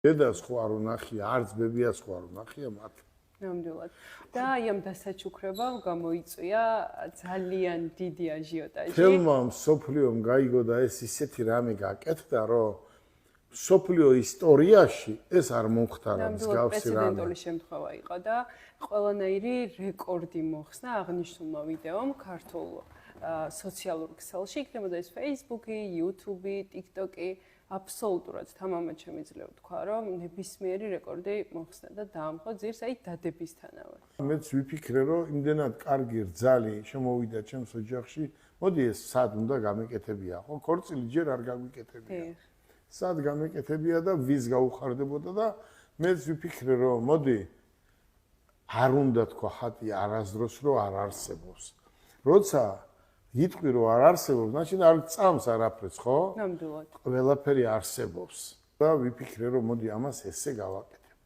დედას ხო არ უნახია, არც ბებიას ხო არ უნახია მათ. ნამდვილად. და აი ამ დასაჩუქრებამ გამოიწვია ძალიან დიდი აჟიოტაჟი. თელმა მსოფლიომ გაიგო და ეს ისეთი რამე გაკეთდა, რომ მსოფლიო ისტორიაში ეს არ მომხდარა მსგავსი რამე. პრეცედენტული შემთხვევა იყო და ყველანაირი რეკორდი მოხსნა აღნიშნულმა ვიდეომ ქართულ სოციალურ ქსელში, იქნებოდა ეს Facebook-ი, YouTube-ი, TikTok-ი, აბსოლუტურად თამამად შემიძლია ვთქვა, რომ ნებისმიერი რეკორდი მოხსნა და დაამხო ძირს აი დადებისთანავე. მეც ვიფიქრე, რომ იმდენად კარგი რძალი შემოვიდა ჩემს ოჯახში, მოდი ეს სად უნდა გამეკეთებია, ხო? ქორწილი ჯერ არ გამეკეთებია. სად გამეკეთებია და ვის გაუხარდებოდა და მეც ვიფიქრე, რომ მოდი არ უნდა თქვა ხატი არასდროს რომ არ არსებობს. როცა იტყვი რომ არ არსებობს, მაშინ არ წამს არაფერს, ხო? ნამდვილად. ყველაფერი არსებობს და ვიფიქრე რომ მოდი ამას ესე გავაკეთებ.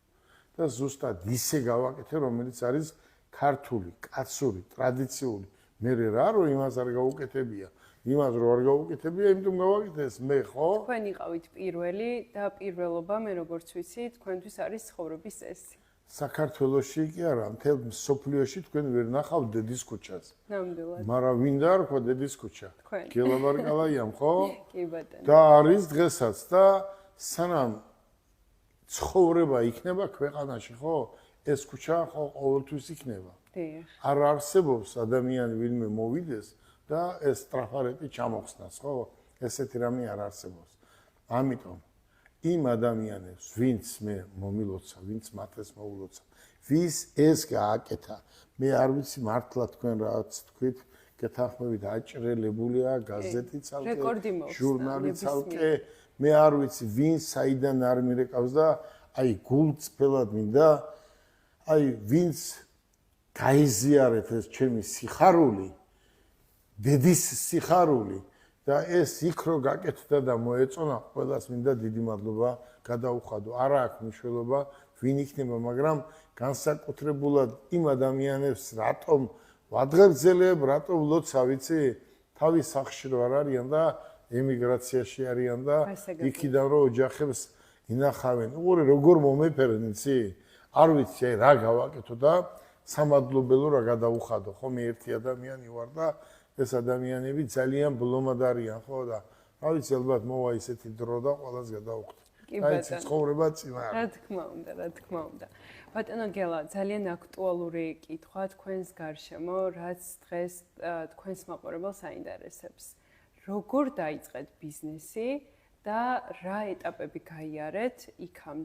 და ზუსტად ისე გავაკეთე, რომელიც არის ქართული, კაცური, ტრადიციული. მე რა რომ იმას არ გავუკეთებია. იმას რო არ გავუკეთებია, იმიტომ გავაკეთეს მე, ხო? თქვენ იყავით პირველი და პირველობა მე როგორც ვიცი, თქვენთვის არის ცხოვრების წესი. საქართველოში კი არა, მთელ მსოფლიოში თქვენ ვერ ნახავთ დედის ქუჩას. ნამდვილად. მაგრამ ვინ დაარქვა დედის ქუჩა? გელაბარკალაიამ, ხო? კი ბატონო. და არის დღესაც და სანამ ცხოვრება იქნება ქვეყანაში, ხო? ეს ქუჩა ხო ყოველთვის იქნება. დიახ. არ არსებობს ადამიანი ვინმე მოვიდეს და ეს ტრაფარეტი ჩამოხსნას, ხო? ესეთი რამე არ არსებობს. ამიტომ იმ ადამიანებს, ვინც მე მომილოცა, ვინც მათეს მოულოცა, ვის ეს გააკეთა, მე არ ვიცი მართლა თქვენ რაც თქვით, გეთანხმებით აჭრელებულია გაზეთი ცალკე, ჟურნალი ცალკე, მე არ ვიცი ვინ საიდან არ მირეკავს და აი გულწრფელად მინდა, აი ვინც გაიზიარეთ ეს ჩემი სიხარული, დედის სიხარული და ეს იქ რო გაკეთდა და მოეწონა, ყველას მინდა დიდი მადლობა გადაუხადო. არა აქვს მნიშვნელობა ვინ იქნება, მაგრამ განსაკუთრებულად იმ ადამიანებს რატომ ვადღერძელებ, რატომ ლოცა, ვიცი, თავის სახლში რო არ არიან და ემიგრაციაში არიან და იქიდან რო ოჯახებს ინახავენ. უყურე როგორ მომეფერენ, იცი? არ ვიცი, აი რა გავაკეთო და სამადლობელო რა გადაუხადო, ხო მე ერთი ადამიანი ვარ და ეს ადამიანები ძალიან ბლომად არიან, ხო და რა ვიცი, ალბათ მოვა ისეთი დრო და ყველას გადაუხდით. აი ცხოვრება წინა. რა თქმა უნდა, რა თქმა უნდა. ბატონო გელა, ძალიან აქტუალური კითხვა თქვენს გარშემო, რაც დღეს თქვენს მაყურებელს აინტერესებს. როგორ დაიწყეთ ბიზნესი და რა ეტაპები გაიარეთ იქამდე